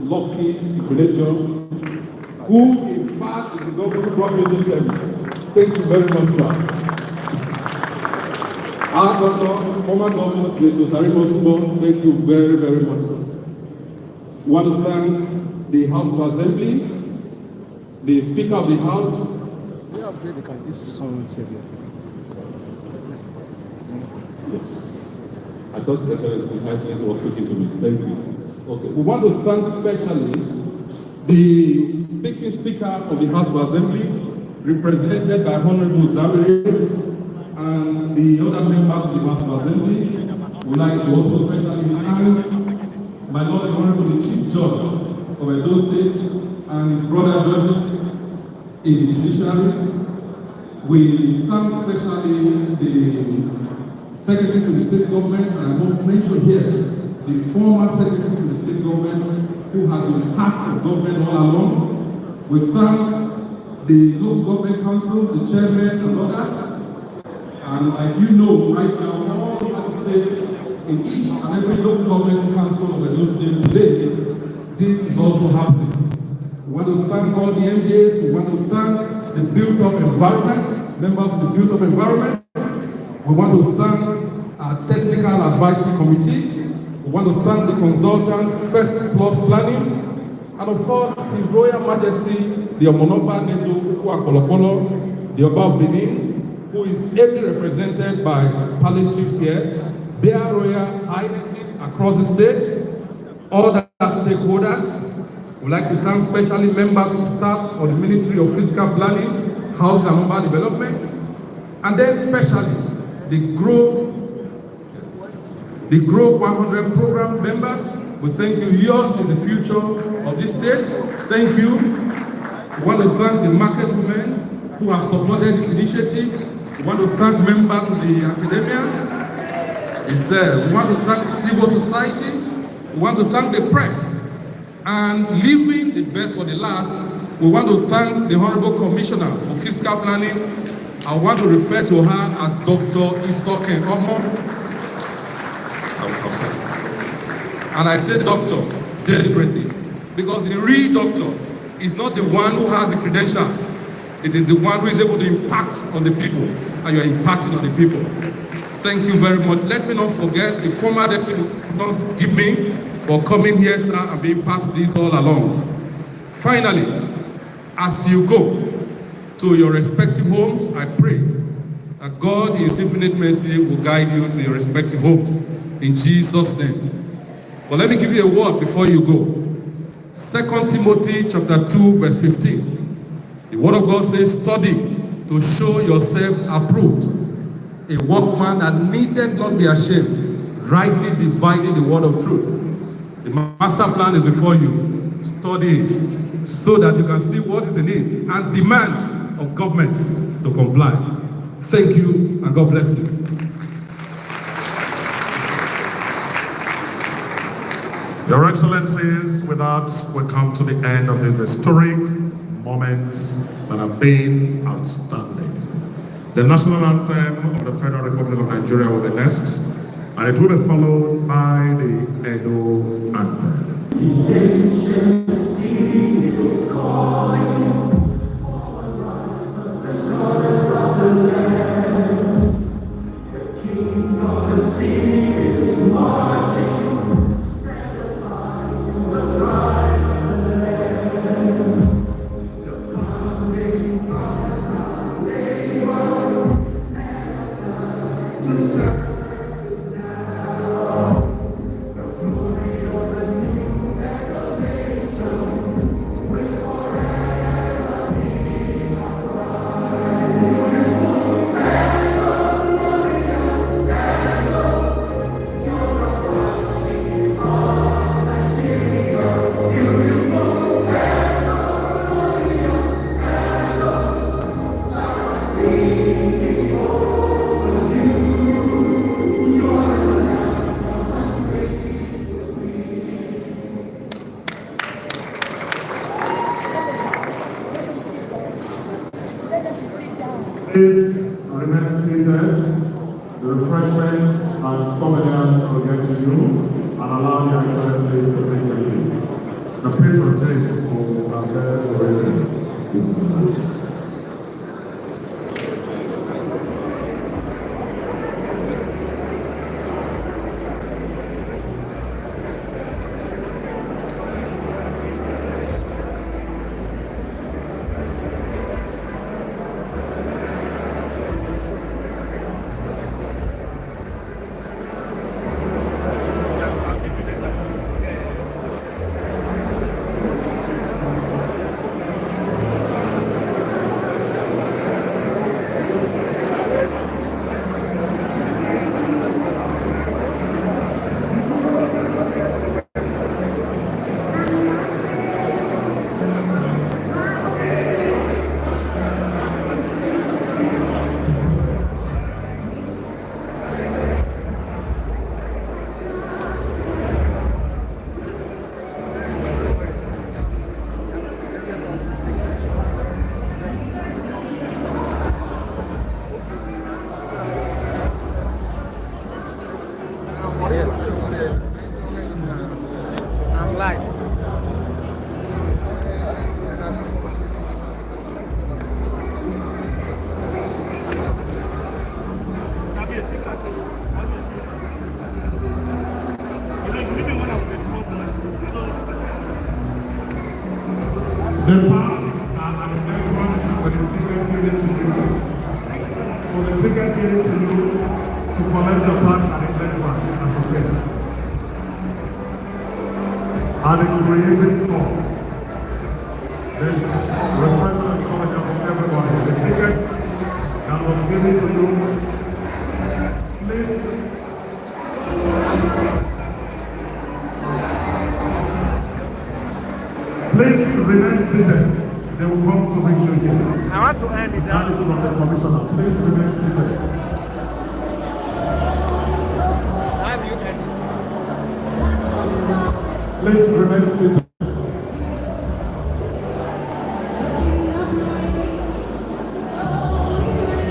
Lucky Igbeneghu, who in fact is the governor who brought me into service. Thank you very much, sir. Our governor, former governor, Senator Sarimo Subo, thank you very, very much, sir. I want to thank the House of Assembly, the Speaker of the House. Yes. I thought His Excellency was speaking to me. Thank you. Okay. We want to thank especially the Speaker of the House of Assembly, represented by Honorable Zamiri, and the other members of the House of Assembly. We'd like to also especially thank my Lord Honorable the Chief Judge of Edo State and his brother judges in the judiciary. We thank especially the Secretary to the State Government, and I must mention here the former Secretary to the State Government who has been part of government all along. We thank the local government councils, the chairman and others. And like you know, right now, all over the state, in each and every local government council of the state today, this is also happening. We want to thank all the MDAs, we want to thank the built-up environment, members of the built-up environment. We want to thank our technical advisory committee. We want to thank the consultant, First Plus Planning, and of course, His Royal Majesty, the Omonoba Nedo Kwakpolokpolo, the Oba of Benin, who is ably represented by palace chiefs here, their royal highnesses across the state, all the stakeholders. We'd like to thank especially members of staff of the Ministry of Fiscal Planning, Housing and Urban Development, and then especially the Grow 100 program members. We thank you. Yours is the future of this state. Thank you. We want to thank the market women who have supported this initiative. We want to thank members of the academia. We want to thank civil society. We want to thank the press. And leaving the best for the last, we want to thank the Honorable Commissioner for Fiscal Planning. I want to refer to her as Dr. Isoke Omo. And I say doctor deliberately because the real doctor is not the one who has the credentials. It is the one who is able to impact on the people, and you are impacting on the people. Thank you very much. Let me not forget the former deputy must give me for coming here, sir, and being part of this all along. Finally, as you go to your respective homes, I pray that God in His infinite mercy will guide you to your respective homes. In Jesus' name. But let me give you a word before you go. 2 Timothy chapter 2, verse 15. The word of God says, study to show yourself approved, a workman that needed not be ashamed, rightly dividing the word of truth. The master plan is before you. Study it so that you can see what is the need and demand of governments to comply. Thank you and God bless you. Your Excellencies, with that, we come to the end of these historic moments that have been outstanding. The national anthem of the Federal Republic of Nigeria will be next, and it will be followed by the Edo anthem. The ancient city is calling, all rise, the daughters of the land. The king of the city is marching. Please remain seated. The refreshments and souvenirs will get to you and allow the Excellencies to take the lead. The patron James will serve already this morning. The pass are an entrance with the ticket given to you. So the ticket given to you to collect your pass at the entrance as okay. And the creating hall. There's refreshment and soldier for everybody. The tickets that was given to you, please. Please remain seated. They will come to reach you here. I want to end it. That is from the commissioner. Please remain seated. How do you end it? Please remain seated.